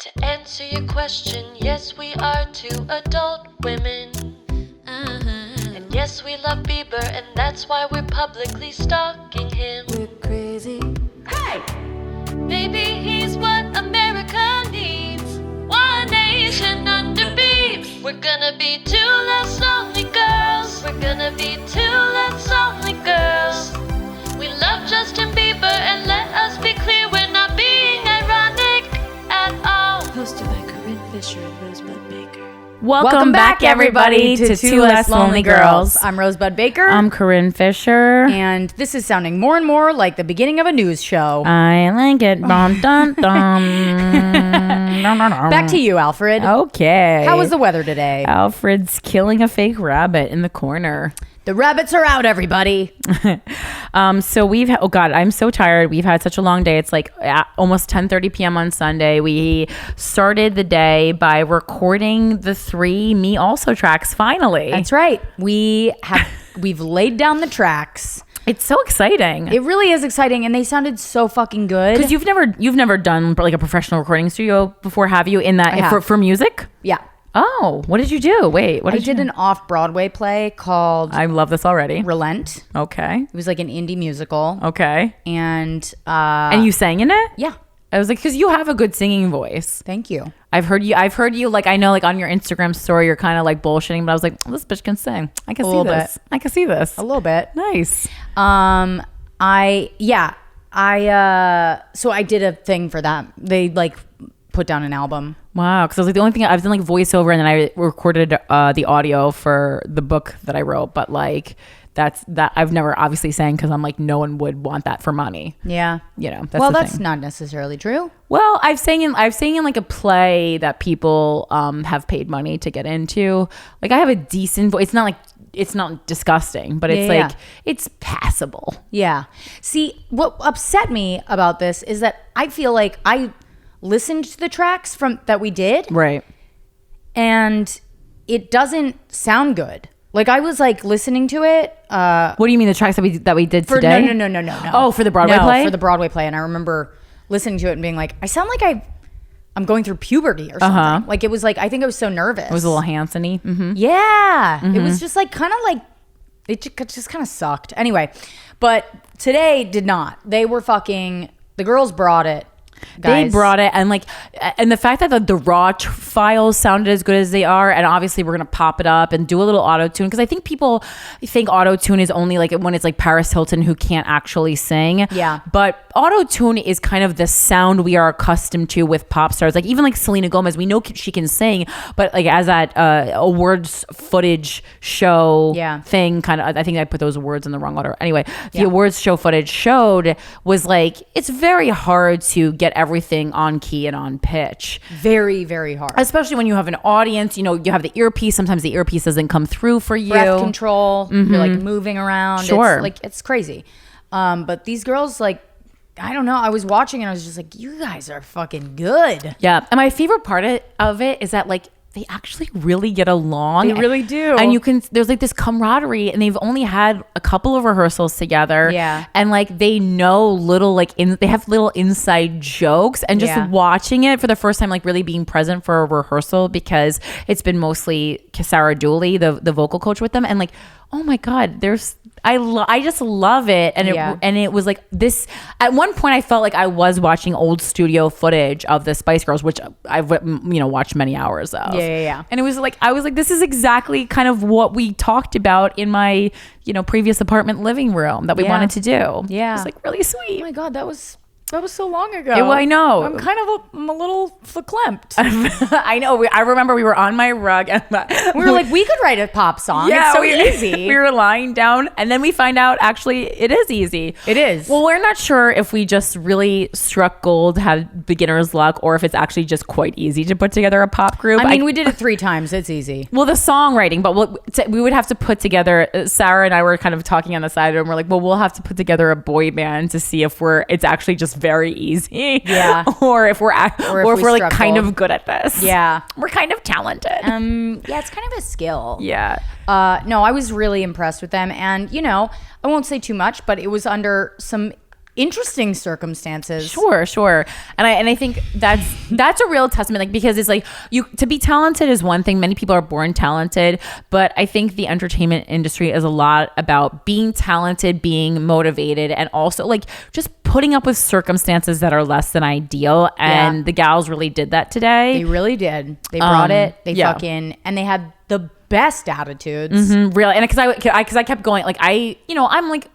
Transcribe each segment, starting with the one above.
To answer your question, yes, we are two adult women. And yes, we love Bieber, and that's why we're publicly stalking him. We're crazy. Hey! Maybe he's what America needs. One nation under Biebs. We're gonna be two less lonely girls. We're gonna be two less lonely girls. We love Justin Bieber, and let us be clear, we're not being ironic at all. Hosted by Corinne Fisher and Rosebud Baker. Welcome back, everybody, to Two Less Lonely Girls. I'm Rosebud Baker. I'm Corinne Fisher. And this is sounding more and more like the beginning of a news show. I like it. Dum, dum, dum. Back to you, Alfred. Okay. How was the weather today? Alfred's killing a fake rabbit in the corner. The rabbits are out, everybody. So we've oh god, I'm so tired. We've had such a long day. It's like almost 10:30 p.m. on Sunday. We started the day by recording the 3 Me Also tracks finally. That's right. We've laid down the tracks. It's so exciting. It really is exciting, and they sounded so fucking good. Because you've never done like a professional recording studio before, have you? In that for music? Yeah. Oh, what did you do? Wait, what I did an off-Broadway play called I love this already. Relent. Okay. It was like an indie musical. Okay. And you sang in it? Yeah. I was like, because you have a good singing voice. Thank you. I've heard you like, I know like on your Instagram story you're kind of like bullshitting, but I was like, oh, this bitch can sing. I can see this. I can see this. A little bit. Nice. So I did a thing for that. They like put down an album. Wow, because I was like, the only thing I've done like voiceover, and then I recorded the audio for the book that I wrote, but like that I've never obviously sang because I'm like, no one would want that for money. Yeah, you know. That's not necessarily true. Well, I've sang in like a play that people have paid money to get into. Like I have a decent voice. It's not disgusting, but it's it's passable. Yeah. See, what upset me about this is that I feel like I listened to the tracks that we did, right, and it doesn't sound good. Like I was like listening to it. What do you mean the tracks that we did today? No. Oh, for the Broadway play? For the Broadway play, and I remember listening to it and being like, I sound like I'm going through puberty or something. Like it was like I think I was so nervous. It was a little Hanson-y. Mm-hmm. Yeah, it was just like kind of like it just kind of sucked. Anyway, but today did not. They were fucking. The girls brought it. Guys. They brought it, and the fact that the raw files sounded as good as they are, and obviously we're gonna pop it up and do a little auto tune, because I think people think auto tune is only like when it's like Paris Hilton who can't actually sing. Yeah, but auto tune is kind of the sound we are accustomed to with pop stars. Like even like Selena Gomez, we know she can sing, but like as that awards footage show thing, kind of, I think I put those words in the wrong order. Anyway, the awards show footage showed was like it's very hard to get everything on key and on pitch. Very, very hard. Especially when you have an audience, you know, you have the earpiece. Sometimes the earpiece doesn't come through for you. Breath control. Mm-hmm. You're like moving around. Sure. It's crazy. But these girls, like, I don't know. I was watching and I was just like, you guys are fucking good. Yeah. And my favorite part of it is that like they actually really get along. They really do. And there's like this camaraderie, and they've only had a couple of rehearsals together. Yeah. And like they know little they have little inside jokes, and just watching it for the first time, like really being present for a rehearsal, because it's been mostly Sarah Dooley, the vocal coach with them, and like, oh my God, I just love it. And it was like this, at one point I felt like I was watching old studio footage of the Spice Girls, which I've watched many hours of. Yeah. And it was like, I was like, this is exactly kind of what we talked about in my, previous apartment living room that we wanted to do. Yeah. It's like really sweet. Oh my God, that was so long ago. I know. I'm a little verklempt. I know. I remember we were on my rug and we were like, we could write a pop song. Yeah, it's so easy. We were lying down, and then we find out actually it is easy. It is. Well, we're not sure if we just really struck gold, had beginner's luck, or if it's actually just quite easy to put together a pop group. I mean, we did it 3 times. It's easy. Well, the songwriting, but we would have to put together. Sarah and I were kind of talking on the side, and we're like, well, we'll have to put together a boy band to see if it's actually just very easy. Yeah. or if we're like kind of good at this. Yeah. We're kind of talented. Yeah, it's kind of a skill. Yeah. No, I was really impressed with them, and I won't say too much, but it was under some interesting circumstances. Sure. And I think that's a real testament, like, because it's like to be talented is one thing. Many people are born talented, but I think the entertainment industry is a lot about being talented, being motivated, and also like just putting up with circumstances that are less than ideal. And the gals really did that today. They really did. They brought it. They fucking, and they had the best attitudes. Really. And because I kept going, like, I'm like,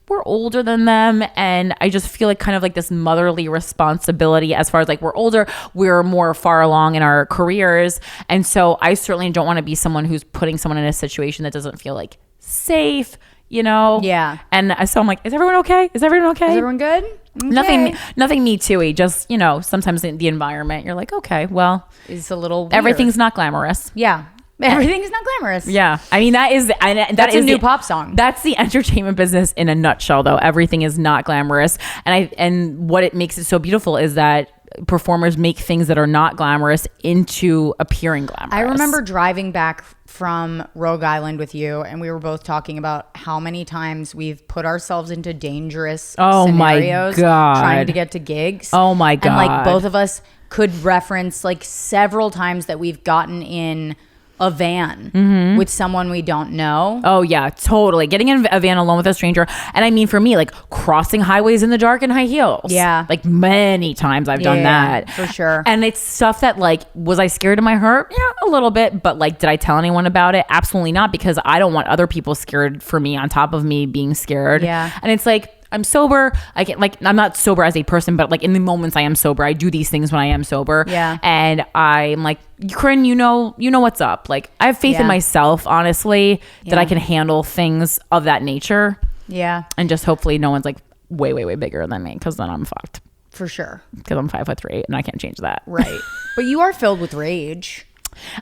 we're older than them, and I just feel like kind of like this motherly responsibility as far as like we're older, we're more far along in our careers, and so I certainly don't want to be someone who's putting someone in a situation that doesn't feel like safe, Yeah. And so I'm like, is everyone okay? Is everyone good? Okay. Nothing me too-y, just sometimes in the environment you're like, okay, well, It's a little weird. everything's not glamorous. Yeah. Everything is not glamorous. Yeah, I mean that's a new pop song. That's the entertainment business in a nutshell, though. Everything is not glamorous, and what it makes it so beautiful is that performers make things that are not glamorous into appearing glamorous. I remember driving back from Rogue Island with you, and we were both talking about how many times we've put ourselves into dangerous scenarios trying to get to gigs. Oh my God. And like both of us could reference like several times that we've gotten in a van with someone we don't know. Oh yeah, totally. Getting in a van alone with a stranger. And I mean, for me, like crossing highways in the dark in high heels. Yeah. Like many times I've done that. For sure. And it's stuff that like, was I scared of my hurt? Yeah, a little bit. But like, did I tell anyone about it? Absolutely not, because I don't want other people scared for me on top of me being scared. Yeah. And it's like, I'm sober. I get like, I'm not sober as a person, but like in the moments I am sober, I do these things when I am sober. Yeah. And I'm like, Corinne, you know what's up. Like I have faith in myself, honestly, that I can handle things of that nature. Yeah. And just hopefully no one's like way, way, way bigger than me, because then I'm fucked. For sure. Because I'm 5'3" and I can't change that. Right. But you are filled with rage.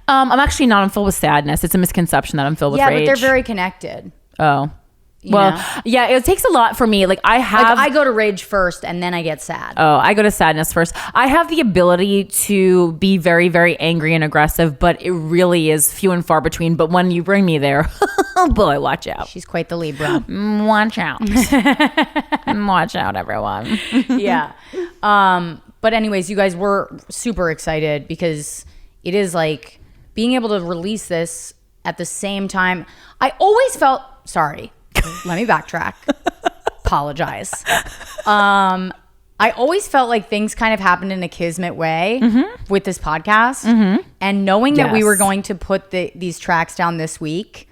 I'm actually not. I'm filled with sadness. It's a misconception that I'm filled with rage. Yeah, but they're very connected. Oh. You know? Yeah, it takes a lot for me. Like I go to rage first and then I get sad. Oh, I go to sadness first. I have the ability to be very, very angry and aggressive, but it really is few and far between. But when you bring me there, oh boy, watch out. She's quite the Libra. Watch out. Watch out, everyone. Yeah. But anyways, you guys were super excited because it is like being able to release this at the same time. I always felt, sorry. Let me backtrack. Apologize. I always felt like things kind of happened in a kismet way with this podcast. And knowing that we were going to put these tracks down this week,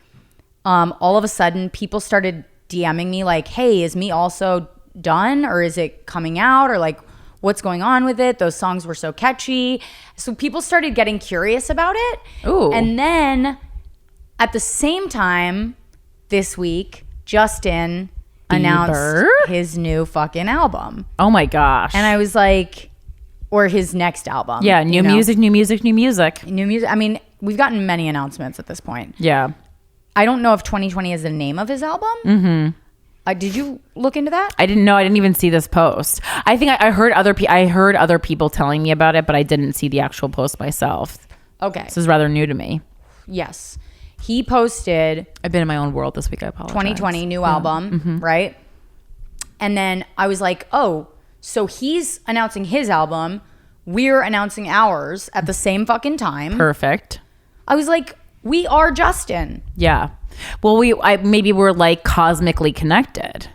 all of a sudden people started DMing me like, hey, is Me Also done? Or is it coming out? Or like, what's going on with it? Those songs were so catchy. So people started getting curious about it. Ooh. And then at the same time this week, Justin announced his new fucking album. Oh my gosh. And I was like, or his next album. Yeah, new music. New music. I mean, we've gotten many announcements at this point. Yeah. I don't know if 2020 is the name of his album. Did you look into that? I didn't know. I didn't even see this post. I think I heard other people telling me about it, but I didn't see the actual post myself. Okay. This is rather new to me. Yes. He posted I've been in my own world this week. I apologize. 2020 new album, right? And then I was like, oh, so he's announcing his album. We're announcing ours at the same fucking time. Perfect. I was like, we are Justin. Yeah. Well, maybe we're like cosmically connected.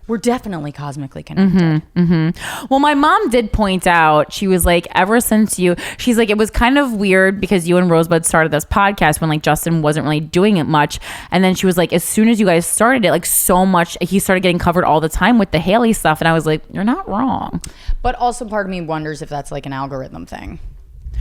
We're definitely cosmically connected. Well, my mom did point out, she was like, ever since she's like, it was kind of weird because you and Rosebud started this podcast when like Justin wasn't really doing it much. And then she was like, as soon as you guys started it, like so much, he started getting covered all the time with the Haley stuff. And I was like, you're not wrong. But also part of me wonders if that's like an algorithm thing.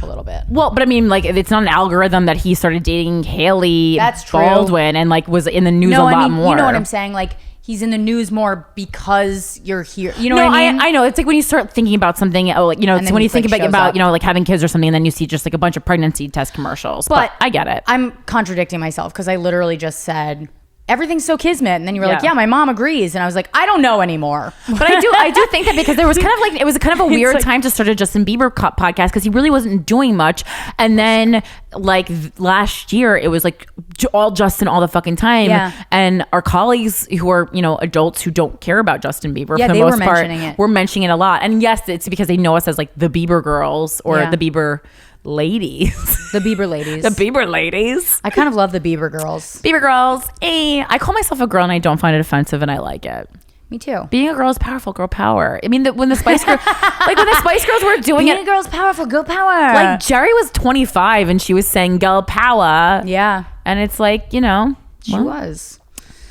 A little bit. Well, but I mean, like, it's not an algorithm that he started dating Haley Baldwin and like was in the news a lot more. You know what I'm saying? Like, he's in the news more because you're here. You know what I mean? I know. It's like when you start thinking about something, like, it's when you think about like having kids or something, and then you see just like a bunch of pregnancy test commercials. But I get it. I'm contradicting myself because I literally just said everything's so kismet. And then you were like, Yeah. yeah, my mom agrees. And I was like, I don't know anymore. But I do think that because there was kind of like, it was kind of a weird time to start a Justin Bieber podcast because he really wasn't doing much. And then like last year, it was like all Justin all the fucking time. Yeah. And our colleagues who are, adults who don't care about Justin Bieber Yeah, for the they were most part, mentioning it. were mentioning it a lot. And yes, it's because they know us as like the Bieber girls or Yeah. the Bieber ladies. The Bieber ladies. The Bieber ladies. I kind of love the Bieber girls. Bieber girls. I call myself a girl and I don't find it offensive and I like it. Me too. Being a girl is powerful, girl power. I mean, when the Spice Girls, like when the Spice Girls were doing Being a it, girl's powerful, girl power. like Jerry was 25 and she was saying girl power. yeah, And it's like, she well, was.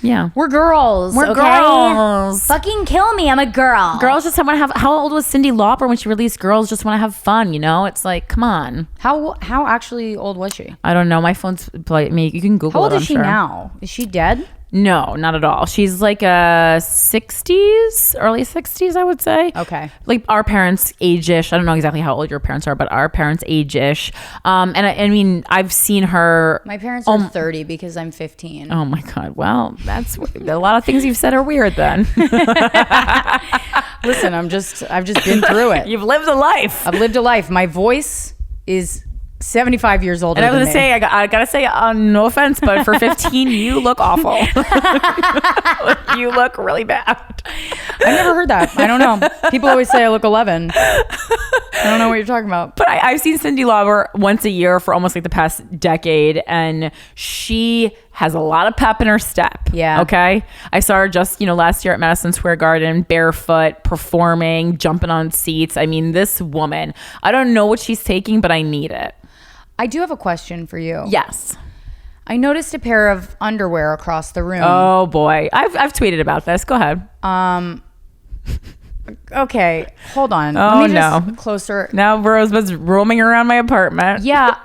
yeah. We're girls. We're okay? girls. Fucking kill me. I'm a girl. Girls just want to have, how old was Cyndi Lauper when she released Girls Just Want to Have Fun, It's like, come on. How actually old was she? I don't know. My phone's like me. You can Google How old it, is I'm she sure. now? Is she dead? No, not at all. She's like 60s, early 60s, I would say. Okay. Like our parents' age-ish. I don't know exactly how old your parents are, but our parents' age-ish. And I mean, I've seen her. My parents are 30 because I'm 15. Oh my God. Well, that's a lot of things you've said are weird then. Listen, I've just been through it. You've lived a life. I've lived a life. My voice is 75 years older And I was than going to say, I got to say, no offense, but for 15, you look awful. You look really bad. I never heard that. I don't know. People always say I look 11. I don't know what you're talking about. But I've seen Cyndi Lauper once a year for almost like the past decade, and she has a lot of pep in her step. Yeah. Okay. I saw her just, last year at Madison Square Garden, barefoot, performing, jumping on seats. I mean, this woman, I don't know what she's taking, but I need it. I do have a question for you. Yes. I noticed a pair of underwear across the room. Oh boy. I've tweeted about this. Go ahead. Okay, hold on. Oh, Let me just no. closer. Now Rosebud's roaming around my apartment. Yeah,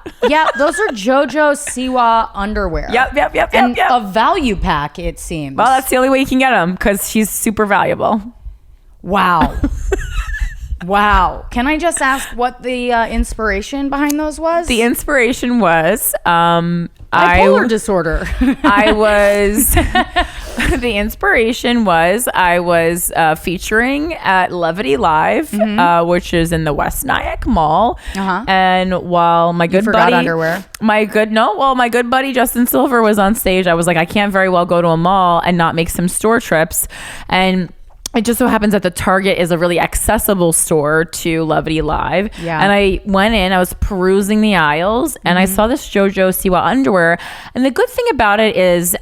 those are JoJo Siwa underwear. Yep. And a value pack, it seems. Well, that's the only way you can get them because she's super valuable. Wow. Wow. Can I just ask what the inspiration behind those was? The inspiration was bipolar disorder. I was the inspiration was I was featuring at Levity Live, which is in the West Nyack Mall. And while my good forgot buddy underwear. my good buddy Justin Silver was on stage, I was like, I can't very well go to a mall and not make some store trips. And it just so happens that the Target is a really accessible store to Levity Live. Yeah. And I went in, I was perusing the aisles, and I saw this JoJo Siwa underwear. And the good thing about it is,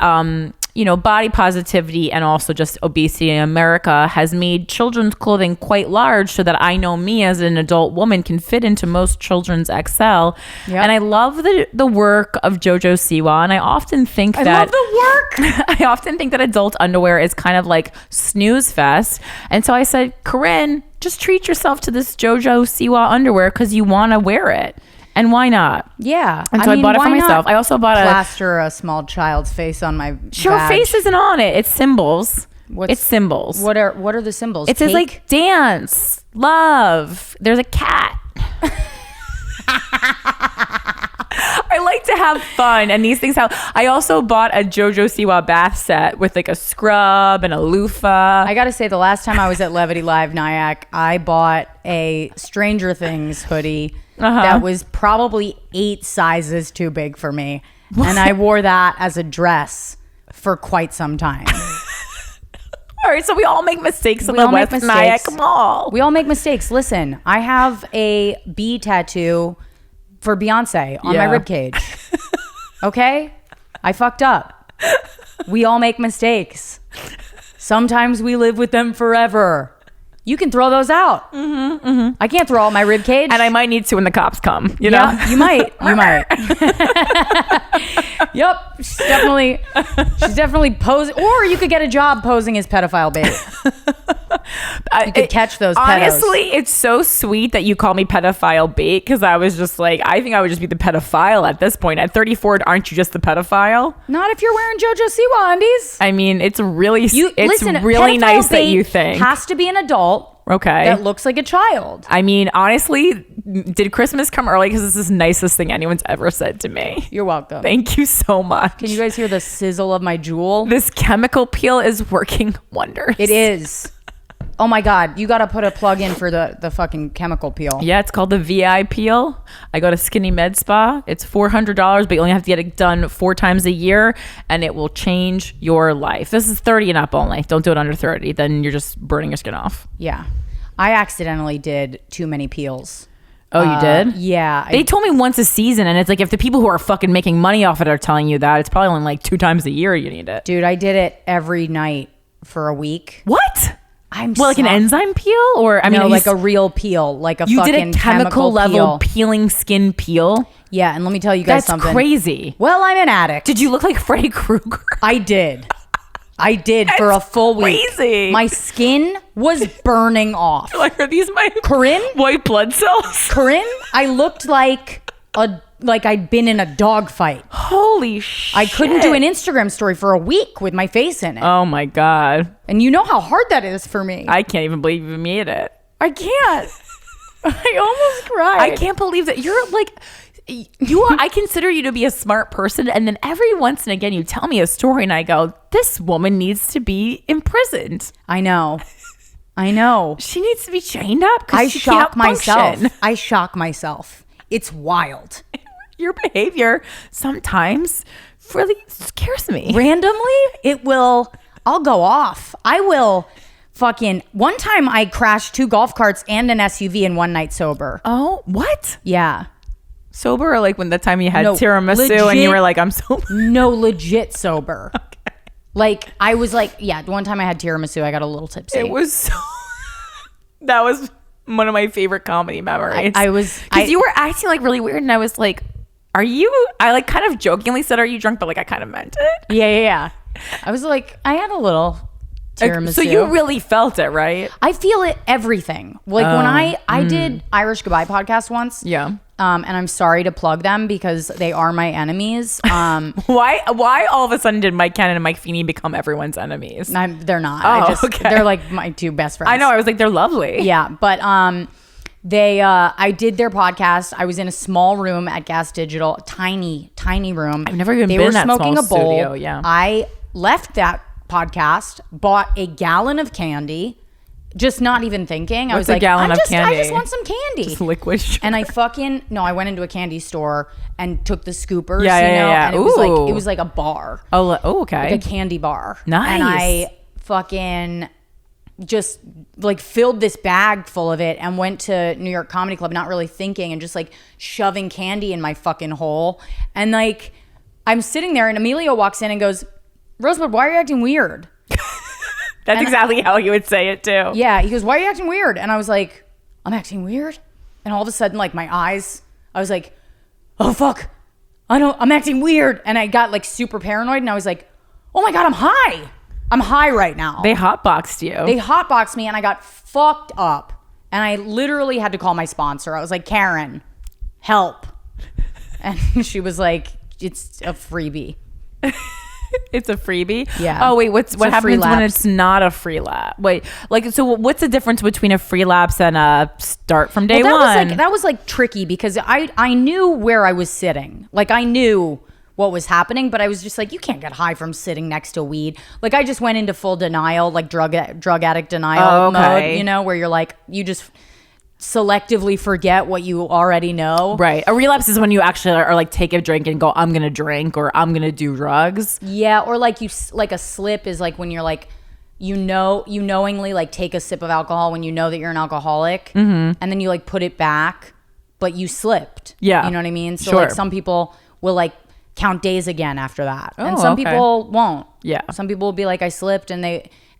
body positivity and also just obesity in America has made children's clothing quite large so that I know me as an adult woman can fit into most children's XL. Yep. And I love the work of JoJo Siwa. And I often think I love the work. I often think that adult underwear is kind of like snooze fest. And so I said, Corinne, just treat yourself to this JoJo Siwa underwear because you want to wear it. And why not? Yeah. And so I bought it for why myself. not I also bought plaster a small child's face on my Her badge? face isn't on it. It's symbols. It's symbols. What are the symbols? It says Cake? like dance, love. There's a cat. I like to have fun, and these things have. I also bought a JoJo Siwa bath set with like a scrub and a loofah. I gotta say, the last time I was at Levity Live Nyack, I bought a Stranger Things hoodie that was probably 8 sizes too big for me. And I wore that as a dress for quite some time. All right, so we all make mistakes in We the all make West Nyack mistakes. Mall. We all make mistakes. Listen, I have a bee tattoo for Beyonce on my Yeah. ribcage. Okay? I fucked up. We all make mistakes. Sometimes we live with them forever. You can throw those out. I can't throw out my ribcage. And I might need to when the cops come. You know, Yeah, you might. You might. Yep. She's definitely posing. Or you could get a job posing as pedophile bait. You could catch those pedos. Honestly, it's so sweet that you call me pedophile bait because I was just like, I think I would just be the pedophile at this point. At 34, aren't you just the pedophile? Not if you're wearing JoJo Siwa undies. I mean, it's really Listen, really pedophile nice that bait you think. has to be an adult, Okay. that looks like a child. I mean, honestly, did Christmas come early? Because this is the nicest thing anyone's ever said to me. You're welcome. Thank you so much. Can you guys hear the sizzle of my jewel? This chemical peel is working wonders. It is. Oh my God. You got to put a plug in for the fucking chemical peel. Yeah, it's called the VI peel. I go to Skinny Med Spa. It's $400, but you only have to get it done 4 times a year, and it will change your life. This is 30 and up only. Don't do it under 30. Then you're just burning your skin off. Yeah. I accidentally did too many peels. Oh, you did? Yeah. They told me once a season, and it's like if the people who are fucking making money off it are telling you that, it's probably only like 2 times a year you need it. Dude, I did it every night for a week. What? I'm Well, like an enzyme peel, or I mean, no, you like a real peel, like a you fucking did a chemical level peel. peeling skin peel. Yeah, and let me tell you guys That's something. crazy. Well, I'm an addict. Did you look like Freddy Krueger? I did for a full week. Crazy. My skin was burning off. Like, are these my Corinne, white blood cells? Corinne, I looked like I'd been in a dog fight. Holy shit! I couldn't do an Instagram story for a week with my face in it. Oh my god! And you know how hard that is for me. I can't even believe you made it. I can't. I almost cried. I can't believe that you're like. You are, I consider you to be a smart person, and then every once and again you tell me a story and I go, this woman needs to be imprisoned. I know. She needs to be chained up. I she shock can't myself. function. I shock myself. It's wild. Your behavior sometimes really scares me. Randomly, I'll go off. I will fucking, one time I crashed 2 golf carts and an SUV in one night sober. Oh, what? Yeah. Sober, or like when the time you had No, tiramisu and you were like, I'm sober? No, legit sober. Okay. Like, I was like, yeah, one time I had tiramisu, I got a little tipsy. It was so... That was one of my favorite comedy memories. I was... Because you were acting like really weird and I was like, are you... I like kind of jokingly said, are you drunk? But like I kind of meant it. Yeah. I was like, I had a little tiramisu. So you really felt it, right? I feel it everything. Like when I did Irish Goodbye podcast once. Yeah. And I'm sorry to plug them because they are my enemies. Why all of a sudden did Mike Cannon and Mike Feeney become everyone's enemies? They're not. Okay. They're like my 2 best friends. I know. I was like, they're lovely. Yeah, but I did their podcast. I was in a small room at Gas Digital, tiny room. I've never even they been were in that smoking small a bowl. studio. Yeah. I left that podcast, bought a gallon of candy, just not even thinking. I What's was a like, gallon of I candy? just want some candy. Just liquid sugar. And I went into a candy store and took the scoopers, Yeah. and it was like a bar. Oh, okay. Like a candy bar. Nice. And I fucking just like filled this bag full of it and went to New York Comedy Club not really thinking and just like shoving candy in my fucking hole. And like I'm sitting there and Emilio walks in and goes, Rosebud, why are you acting weird? That's exactly how you would say it too. Yeah, he goes, why are you acting weird? And I was like, I'm acting weird? And all of a sudden, like my eyes, I was like, oh fuck, I'm acting weird. And I got like super paranoid and I was like, oh my God, I'm high. I'm high right now. They hotboxed you. They hotboxed me and I got fucked up. And I literally had to call my sponsor. I was like, Karen, help. And she was like, it's a freebie. It's a freebie? Yeah. Oh, wait, what happens when lapse. it's not a free lap? Wait, like, so what's the difference between a free lapse and a start from day one? That was like tricky because I knew where I was sitting. Like I knew what was happening, but I was just like, you can't get high from sitting next to weed. Like I just went into full denial, like drug addict denial mode, where you're like, you just selectively forget what you already know. Right. A relapse is when you actually are like take a drink and go, I'm going to drink or I'm going to do drugs. Yeah. Or like like a slip is like when you're like, you knowingly like take a sip of alcohol when you know that you're an alcoholic and then you like put it back, but you slipped. Yeah. You know what I mean? So Sure. like some people will like count days again after that. And Oh, some okay. people won't. Yeah. Some people will be like, I slipped and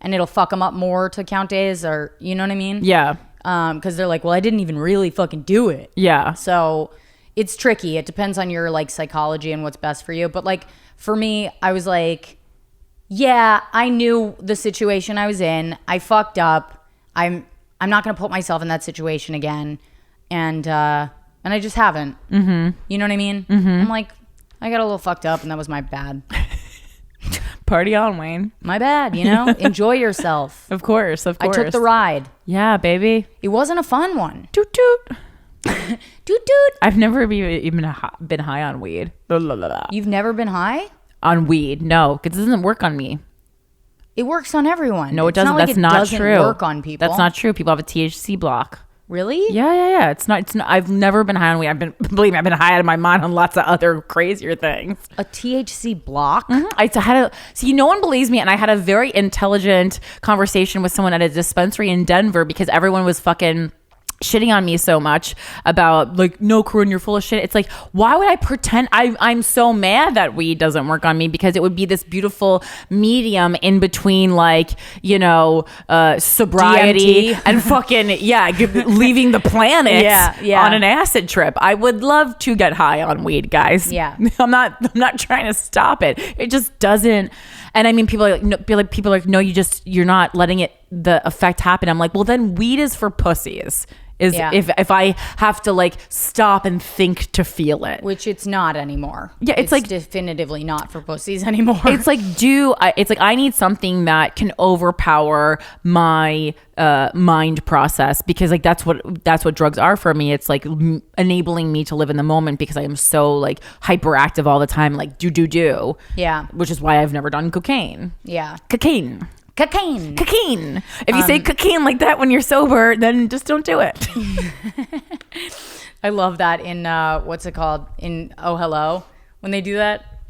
it'll fuck them up more to count days or, you know what I mean? Yeah. Cause they're like, well, I didn't even really fucking do it. Yeah. So it's tricky. It depends on your like psychology and what's best for you. But like for me, I was like, yeah, I knew the situation I was in. I fucked up. I'm not gonna put myself in that situation again. And I just haven't. Mm-hmm. You know what I mean? Mm-hmm. I'm like, I got a little fucked up and that was my bad. Party on, Wayne. My bad, enjoy yourself. Of course. I took the ride. Yeah, baby. It wasn't a fun one. Toot toot. Toot toot. I've never even been high on weed. You've never been high? On weed, no, because it doesn't work on me. It works on everyone. No, it doesn't. Like That's it not doesn't true. Work on people. That's not true. People have a THC block. Really? Yeah. It's not. I've never been high on weed. Believe me, I've been high out of my mind on lots of other crazier things. A THC block? See, no one believes me, and I had a very intelligent conversation with someone at a dispensary in Denver because everyone was fucking shitting on me so much about like, no, Corinne, you're full of shit. It's like, why would I pretend? I'm so mad that weed doesn't work on me because it would be this beautiful medium in between, like, sobriety DMT. and fucking leaving the planet on an acid trip. I would love to get high on weed, guys. Yeah. I'm not trying to stop it. It just doesn't. And I mean, people are like, no, you're not letting the effect happen. I'm like, well, then weed is for pussies. If I have to like stop and think to feel it, which it's not anymore. Yeah, it's like definitively not for pussies anymore. It's like I need something that can overpower my mind process because like that's what drugs are for me. It's like enabling me to live in the moment because I am so like hyperactive all the time, like do. Yeah, which is why I've never done cocaine. Yeah, cocaine. If you say cocaine like that when you're sober, then just don't do it. I love that in what's it called in Oh Hello when they do that.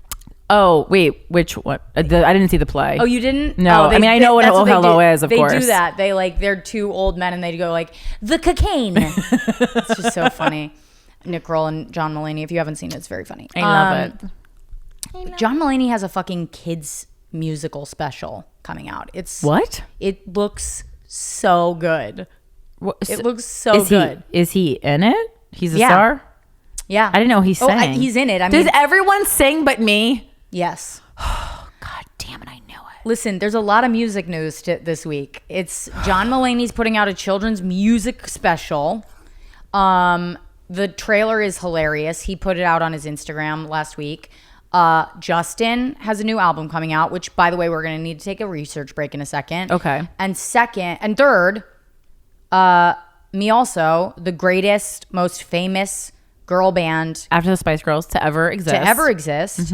Oh wait, which one? I didn't see the play. Oh, you didn't? No, I mean I know what Oh Hello is. Of course, they do that. They're two old men and they go like the cocaine. It's just so funny. Nick Kroll and John Mulaney. If you haven't seen it, it's very funny. I love it. John Mulaney has a fucking kids musical special coming out. It looks so good. It looks so good. Is he in it? He's a Yeah. star? Yeah. I didn't know he sang. He's in it. Does everyone sing but me? Yes. God damn it, I know it. Listen, there's a lot of music news this week. It's John Mulaney's putting out a children's music special. The trailer is hilarious. He put it out on his Instagram last week. Justin has a new album coming out, which, by the way, we're going to need to take a research break in a second. Okay. And third, Me Also, the greatest, most famous girl band after the Spice Girls to ever exist.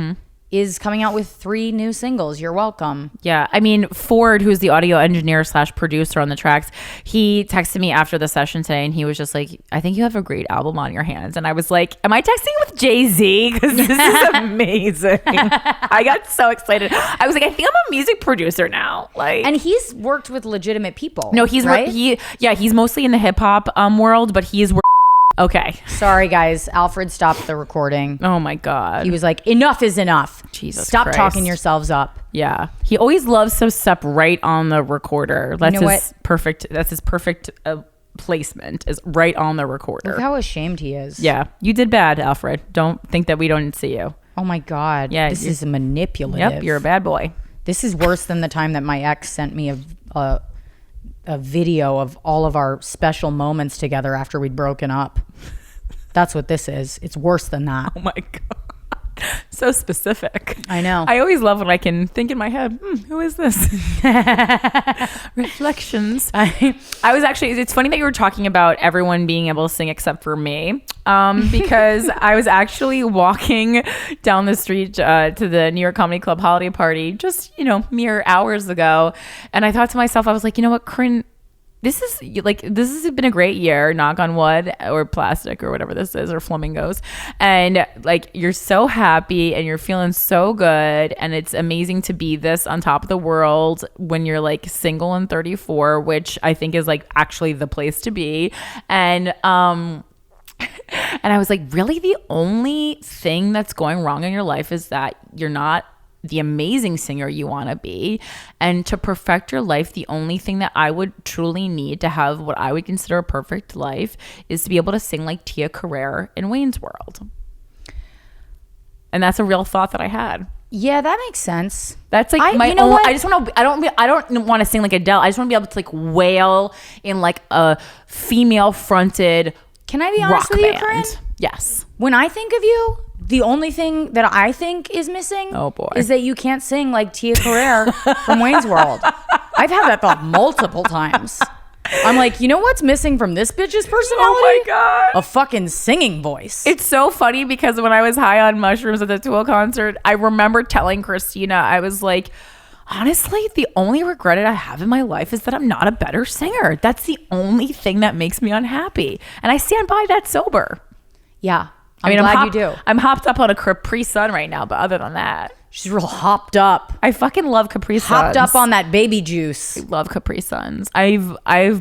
Is coming out with 3 new singles. You're welcome. Yeah. I mean, Ford, who's the audio engineer / producer on the tracks, he texted me after the session today and he was just like, I think you have a great album on your hands. And I was like, am I texting with Jay-Z? Because this is amazing. I got so excited. I was like, I think I'm a music producer now. And he's worked with legitimate people. No, he's right? He's mostly in the hip hop world, but he is okay. Sorry, guys. Alfred stopped the recording. Oh my God. He was like, enough is enough. Jesus Stop Christ. talking yourselves up. Yeah. He always loves to step right on the recorder. That's his perfect placement is right on the recorder. Look how ashamed he is. Yeah. You did bad, Alfred. Don't think that we don't see you. Oh my God. Yeah. This is manipulative. Yep. You're a bad boy. This is worse than the time that my ex sent me a video of all of our special moments together after we'd broken up. That's what this is. It's worse than that. Oh my God. So specific. I know. I always love when I can think in my head, who is this? Reflections. I was actually, it's funny that you were talking about everyone being able to sing except for me. Because I was actually walking down the street to the New York Comedy Club holiday party just, mere hours ago. And I thought to myself, I was like, you know what, Corinne, this has been a great year, knock on wood, or plastic, or whatever this is, or flamingos. And like, you're so happy and you're feeling so good. And it's amazing to be this on top of the world when you're like single and 34, which I think is like actually the place to be. And I was like, really, the only thing that's going wrong in your life is that you're not the amazing singer you want to be. And to perfect your life, the only thing that I would truly need to have what I would consider a perfect life is to be able to sing like Tia Carrere in Wayne's World. And that's a real thought that I had. Yeah, that makes sense. That's like I don't want to sing like Adele. I just want to be able to like wail in like a female fronted Can I be honest with you, Corinne? Yes. When I think of you, The only thing that I think is missing Oh, boy. is that you can't sing like Tia Carrere from Wayne's World. I've had that thought multiple times. I'm like, you know what's missing from this bitch's personality? Oh my God. A fucking singing voice. It's so funny because when I was high on mushrooms at the Tool concert, I remember telling Christina, I was like, honestly, the only regret I have in my life is that I'm not a better singer. That's the only thing that makes me unhappy. And I stand by that sober. Yeah. I'm glad you do. I'm hopped up on a Capri Sun right now, but other than that, She's real hopped up. I fucking love Capri Suns. Hopped up on that baby juice. I love Capri Suns. I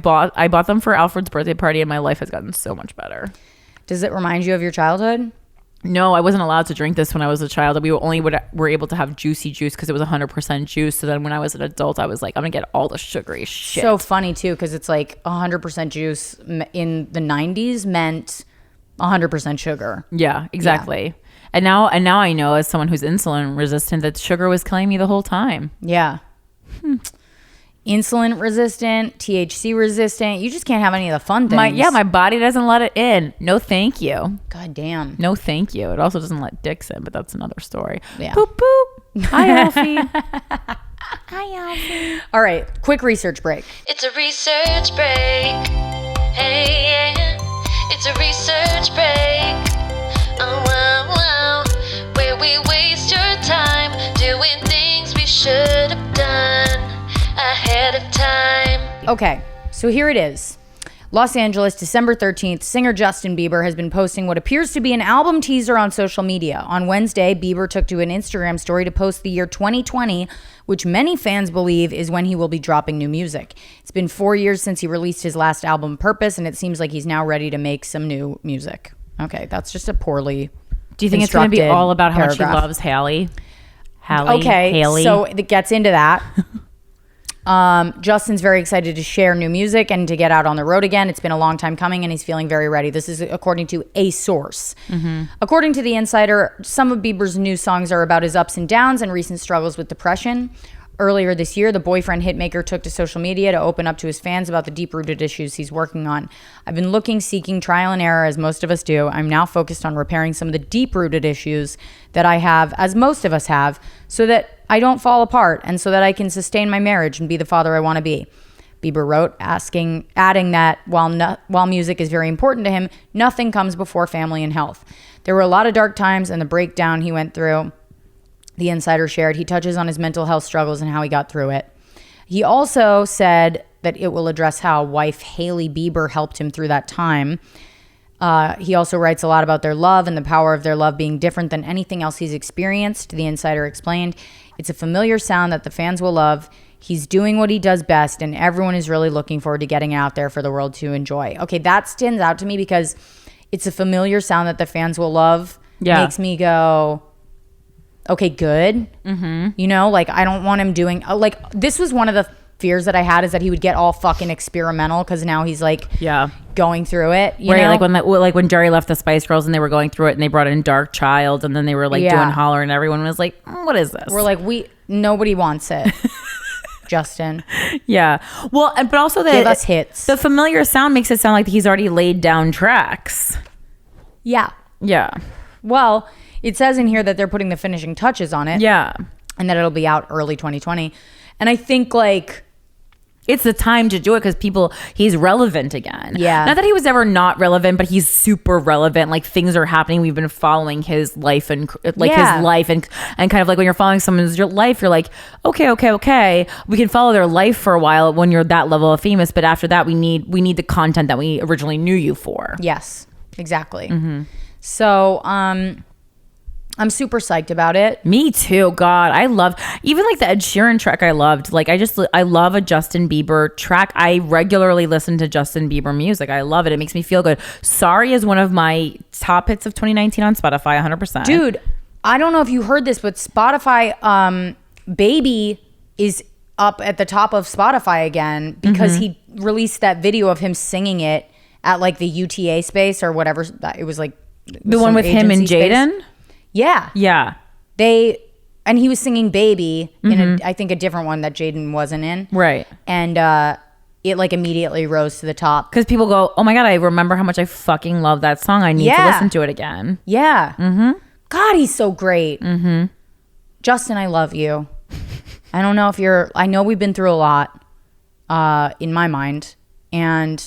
bought them for Alfred's birthday party, and my life has gotten so much better. Does it remind you of your childhood? No, I wasn't allowed to drink this when I was a child. We were able to have juicy juice because it was 100% juice. So then when I was an adult, I was like, I'm gonna get all the sugary shit. So funny too, because it's like 100% juice in the 90s meant 100% sugar. Yeah, exactly. Yeah. And now I know, as someone who's insulin resistant, that sugar was killing me the whole time. Yeah. Insulin resistant, THC resistant. You just can't have any of the fun things. My body doesn't let it in. No, thank you. God damn. No, thank you. It also doesn't let dicks in, but that's another story. Yeah. Boop, boop. Hi, Alfie. Hi, Alfie. All right. Quick research break. It's a research break. Hey, yeah. It's a research break. Oh, wow, wow. Where we waste your time doing things we should have done ahead of time. Okay, so here it is. Los Angeles, December 13th, singer Justin Bieber has been posting what appears to be an album teaser on social media. On Wednesday, Bieber took to an Instagram story to post the year 2020, which many fans believe is when he will be dropping new music. It's been 4 years since he released his last album, Purpose, and it seems like he's now ready to make some new music. Okay, that's just a poorly Do you think it's going to be all about how much he paragraph. loves Haley? Haley. So it gets into that. Justin's very excited to share new music and to get out on the road again. It's been a long time coming and he's feeling very ready. This is according to a source. Mm-hmm. According to The Insider, some of Bieber's new songs are about his ups and downs and recent struggles with depression. Earlier this year, the boyfriend hitmaker took to social media to open up to his fans about the deep-rooted issues he's working on. I've been looking, seeking trial and error, as most of us do. I'm now focused on repairing some of the deep-rooted issues that I have, as most of us have, so that I don't fall apart and so that I can sustain my marriage and be the father I want to be. Bieber wrote, adding that while music is very important to him, nothing comes before family and health. There were a lot of dark times and the breakdown he went through. The Insider shared, he touches on his mental health struggles and how he got through it. He also said that it will address how wife Hailey Bieber helped him through that time. He also writes a lot about their love and the power of their love being different than anything else he's experienced. The Insider explained, it's a familiar sound that the fans will love. He's doing what he does best, and everyone is really looking forward to getting out there for the world to enjoy. Okay, that stands out to me because it's a familiar sound that the fans will love. Yeah. Makes me go, okay, good. Mm-hmm. You know, like I don't want him doing, like this was one of the fears that I had, is that he would get all fucking experimental because now he's like going through it. You know? Like when Jerry left the Spice Girls and they were going through it and they brought in Dark Child and then they were like doing Holler and everyone was like, what is this? We're like, nobody wants it. Justin. Yeah. Well, but also give us hits. The familiar sound makes it sound like he's already laid down tracks. Yeah. Yeah. Well, it says in here that they're putting the finishing touches on it. Yeah. And that it'll be out early 2020. And I think like it's the time to do it because he's relevant again. Yeah. Not that he was ever not relevant, but he's super relevant. Like things are happening. We've been following his life and his life and kind of like when you're following someone's life, you're like, okay. We can follow their life for a while when you're that level of famous. But after that, we need the content that we originally knew you for. Yes, exactly. Mm-hmm. So, I'm super psyched about it. Me too. God, I love even like the Ed Sheeran track. I loved. Like I love a Justin Bieber track. I regularly listen to Justin Bieber music. I love it. It makes me feel good. Sorry is one of my top hits of 2019 on Spotify. 100%. Dude, I don't know if you heard this, but Spotify, Baby is up at the top of Spotify again because he released that video of him singing it at like the UTA space or whatever. It was like the one with him and Jaden. Yeah. Yeah. And he was singing Baby in I think a different one that Jaden wasn't in. Right. And it like immediately rose to the top. Because people go, oh my God, I remember how much I fucking love that song. I need to listen to it again. Yeah. Mm-hmm. God, he's so great. Mm-hmm. Justin, I love you. I don't know if I know we've been through a lot in my mind. And,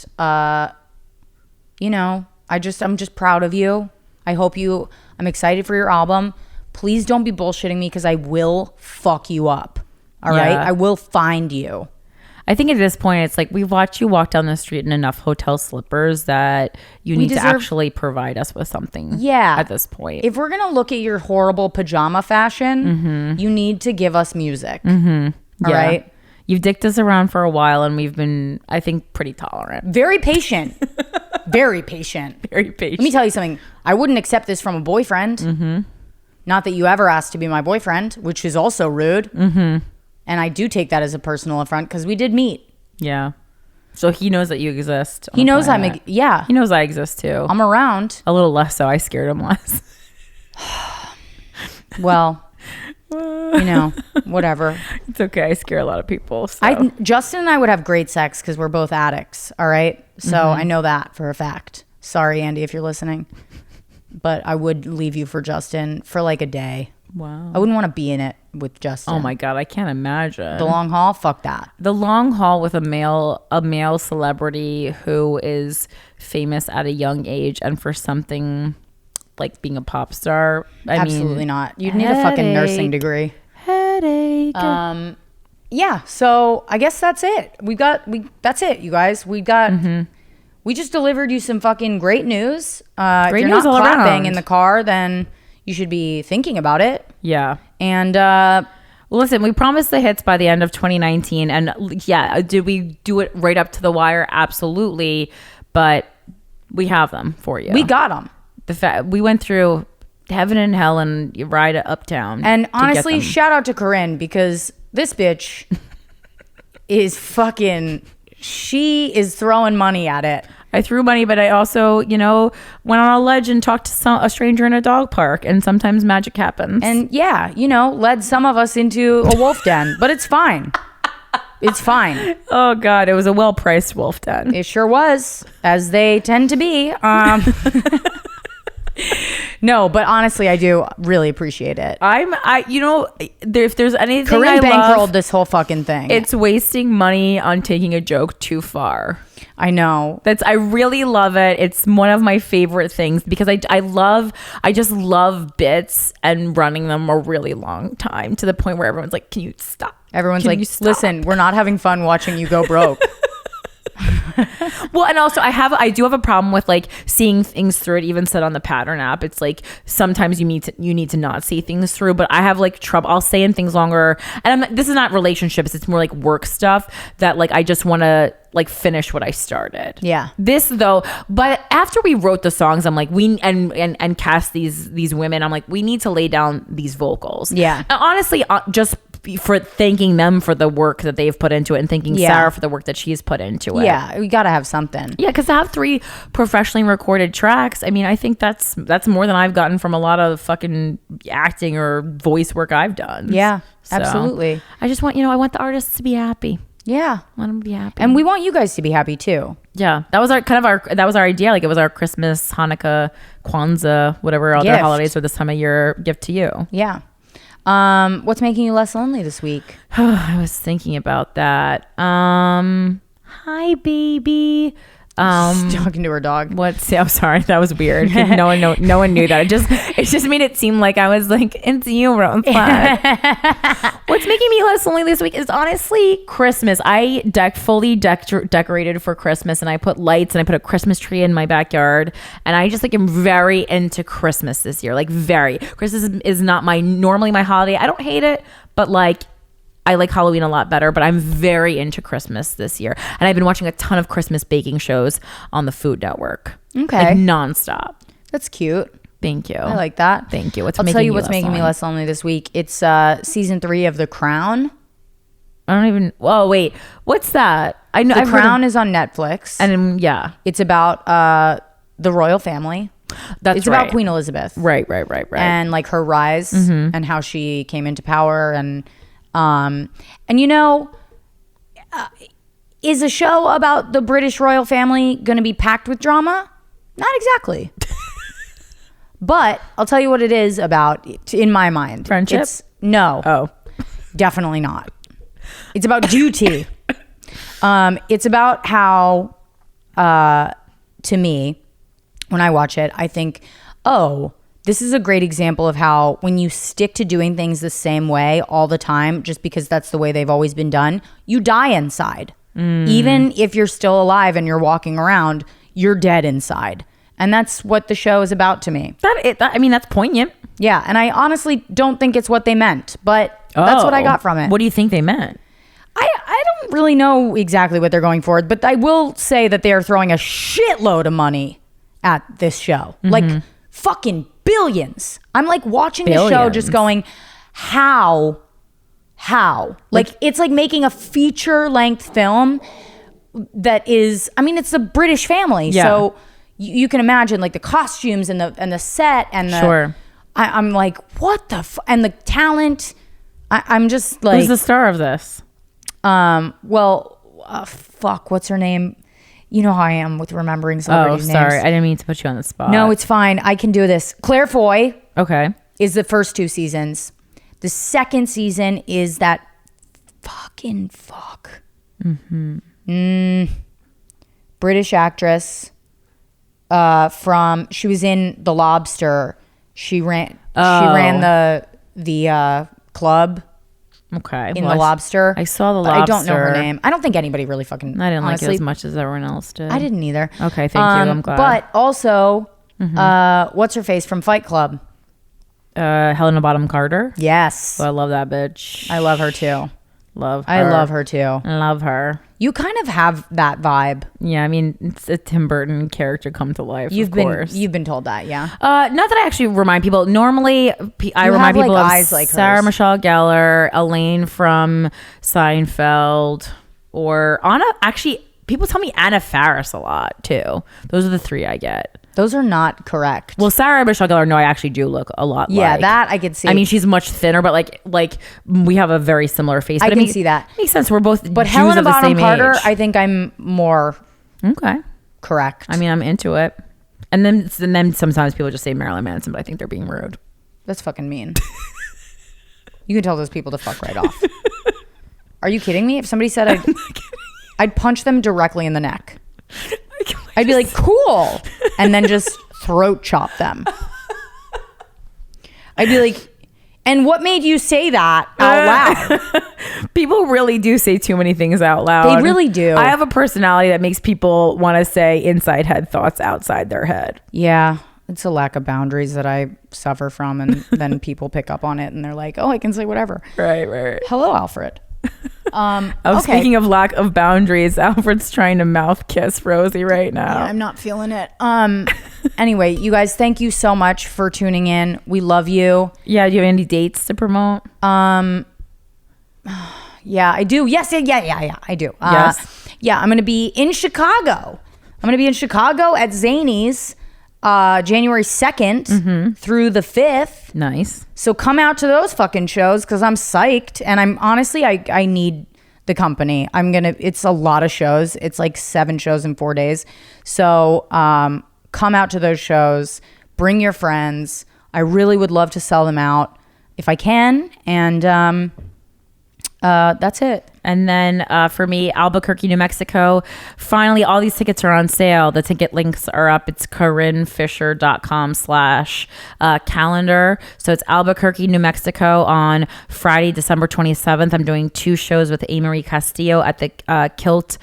you know, I'm just proud of you. I'm excited for your album. Please don't be bullshitting me because I will fuck you up. All right? I will find you. I think at this point, it's like we've watched you walk down the street in enough hotel slippers that you need to actually provide us with something. Yeah. At this point. If we're going to look at your horrible pajama fashion, you need to give us music. All right? You've dicked us around for a while and we've been, I think, pretty tolerant. Very patient. Very patient. Very patient. Let me tell you something. I wouldn't accept this from a boyfriend. Not that you ever asked to be my boyfriend, which is also rude. And I do take that as a personal affront because we did meet. Yeah. So he knows that you exist. He knows He knows I exist too. I'm around. A little less so. I scared him less. Well, you know, whatever. It's okay. I scare a lot of people. So. Justin and I would have great sex because we're both addicts. All right. So I know that for a fact. Sorry, Andy, if you're listening. But I would leave you for Justin for like a day. Wow. I wouldn't want to be in it with Justin. Oh my God, I can't imagine. The long haul? Fuck that. The long haul with a male celebrity who is famous at a young age and for something like being a pop star. Absolutely not. You'd need a fucking nursing degree. Headache. Yeah, so I guess that's it. That's it, you guys. We just delivered you some fucking great news. If you're news not all clapping around. in the car, then you should be thinking about it. Yeah. And listen, we promised the hits by the end of 2019. And yeah, did we do it right up to the wire? Absolutely. But we have them for you. we got them. We went through heaven and hell and you ride uptown. And honestly, shout out to Corinne because this bitch is fucking, she is throwing money at it. I threw money, but I also, went on a ledge and talked to a stranger in a dog park, and sometimes magic happens. And yeah, led some of us into a wolf den, but it's fine. It's fine. Oh God, it was a well-priced wolf den. It sure was, as they tend to be. No, but honestly, I do really appreciate it. If there's anything Corinne I bankrolled love, this whole fucking thing. it's wasting money on taking a joke too far. I know. I really love it. It's one of my favorite things because I just love bits and running them a really long time to the point where everyone's like, can you stop? Everyone's like, listen, we're not having fun watching you go broke. Well, and also I do have a problem with like seeing things through. It even said on the pattern app, it's like sometimes you need to not see things through, but I have like trouble. I'll stay in things longer, and this is not relationships. It's more like work stuff that like I just want to like finish what I started. Yeah. This though, but after we wrote the songs, I'm like and cast these women. I'm like we need to lay down these vocals. Yeah. And honestly, just for thanking them for the work that they've put into it and thanking Sarah for the work that she's put into it. Yeah, we gotta have something. Yeah, because to have 3 professionally recorded tracks, I mean, I think that's more than I've gotten from a lot of fucking acting or voice work I've done. Yeah, So, absolutely. I just want, I want the artists to be happy. Yeah. I want them to be happy. And we want you guys to be happy too. Yeah, that was our idea. Like it was our Christmas, Hanukkah, Kwanzaa, whatever other Gift. holidays or this time of year gift to you. Yeah. What's making you less lonely this week? I was thinking about that. Hi, baby. She's talking to her dog. I'm sorry, that was weird. No one knew that. It just made it seem like I was like, it's you, Rosebud. What's making me less lonely this week is honestly Christmas. I fully decorated for Christmas, and I put lights and I put a Christmas tree in my backyard, and I just like am very into Christmas this year. Like very. Christmas is not normally my holiday. I don't hate it, but like I like Halloween a lot better, but I'm very into Christmas this year. And I've been watching a ton of Christmas baking shows on the Food Network. Okay. Like nonstop. That's cute. Thank you. I like that. Thank you. I'll tell you what's making me less lonely this week. It's season 3 of The Crown. I don't even. Oh, wait. What's that? I know. The Crown is on Netflix. And yeah. It's about the royal family. It's about Queen Elizabeth. Right. And like her rise and how she came into power and is a show about the British royal family going to be packed with drama? Not exactly. But I'll tell you what it is about in my mind. Friendship? No. Oh. Definitely not. It's about duty. It's about how, to me, when I watch it, I think, oh, this is a great example of how when you stick to doing things the same way all the time, just because that's the way they've always been done, you die inside. Even if you're still alive and you're walking around, you're dead inside. And that's what the show is about to me. I mean, that's poignant. Yeah. And I honestly don't think it's what they meant, but that's what I got from it. What do you think they meant? I don't really know exactly what they're going for, but I will say that they are throwing a shitload of money at this show. Like fucking billions. I'm like watching the show just going, how? Like it's like making a feature length film that is, I mean, it's a British family. Yeah. So you can imagine like the costumes and the set and the, Sure. I'm like, what the and the talent. I'm just like, Who's the star of this? Fuck, what's her name? You know how I am with remembering Oh, celebrities' sorry. names. I didn't mean to put you on the spot. No, it's fine. I can do this. Claire Foy okay. is the first 2 seasons. The second season is that fucking fuck. British actress. She was in The Lobster. She ran the club. Okay. In The Lobster. I saw The But I don't know her Lobster. name. I don't think anybody really fucking. I didn't honestly, like it as much as everyone else did. I didn't either. Okay, thank you. I'm glad. But also, what's her face from Fight Club? Helena Bonham Carter. Yes, Oh, I love that bitch. I love her too. Love her. I love her too. Love her. You kind of have that vibe. Yeah, I mean, it's a Tim Burton character come to life. You've of been told that, yeah. Not that I actually remind people. Normally, I remind have, people like, of eyes like Sarah hers. Michelle Gellar, Elaine from Seinfeld, or Anna. Actually, people tell me Anna Faris a lot too. Those are the 3 I get. Those are not correct. Well, Sarah Michelle Gellar, no, I actually do look a lot yeah, like. that I could see. I mean, she's much thinner, but like we have a very similar face. I But can see that. Makes sense. We're both but Jews Helena of the Bonham same Carter, age. I think I'm more Okay. correct. I mean, I'm into it. And then sometimes people just say Marilyn Manson, but I think they're being rude. That's fucking mean. You can tell those people to fuck right off. Are you kidding me? If somebody said I'd punch them directly in the neck. I'd be like, cool. And then just throat chop them. I'd be like, and what made you say that out loud? People really do say too many things out loud. They really do. I have a personality that makes people want to say inside head thoughts outside their head. Yeah. It's a lack of boundaries that I suffer from. And then people pick up on it and they're like, oh, I can say whatever. Right. Hello, Alfred. Okay. Speaking of lack of boundaries, Alfred's trying to mouth kiss Rosie right now. Yeah, I'm not feeling it. Anyway, you guys, thank you so much for tuning in. We love you. Yeah, do you have any dates to promote? Yeah, I do. Yes, yeah, I do. Yes. Yeah, I'm going to be in Chicago. At Zany's January 2nd through the 5th. Nice. So come out to those fucking shows because I'm psyched. And I'm honestly, I need the company. It's a lot of shows. It's like 7 shows in 4 days. So come out to those shows. Bring your friends. I really would love to sell them out if I can. And that's it. And then for me, Albuquerque, New Mexico. Finally, all these tickets are on sale. The ticket links are up. It's CORINNEFISHER.com/calendar. So it's Albuquerque, New Mexico on Friday, December 27th. I'm doing 2 shows with A. Castillo at the Kilt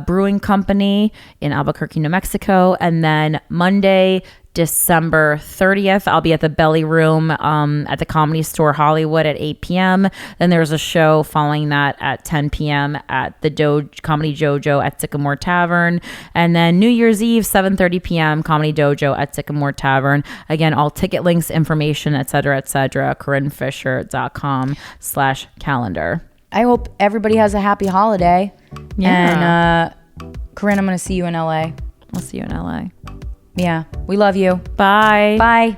Brewing Company in Albuquerque, New Mexico. And then Monday, December 30th, I'll be at the Belly Room at the Comedy Store Hollywood at 8 p.m. Then there's a show following that at 10 p.m. at the Comedy Dojo at Sycamore Tavern. And then New Year's Eve, 7:30 p.m., Comedy Dojo at Sycamore Tavern. Again, all ticket links, information, etc., CORINNEFISHER.com/calendar. I hope everybody has a happy holiday. Yeah. And Corinne, I'm going to see you in LA. I'll see you in LA. Yeah. We love you. Bye. Bye.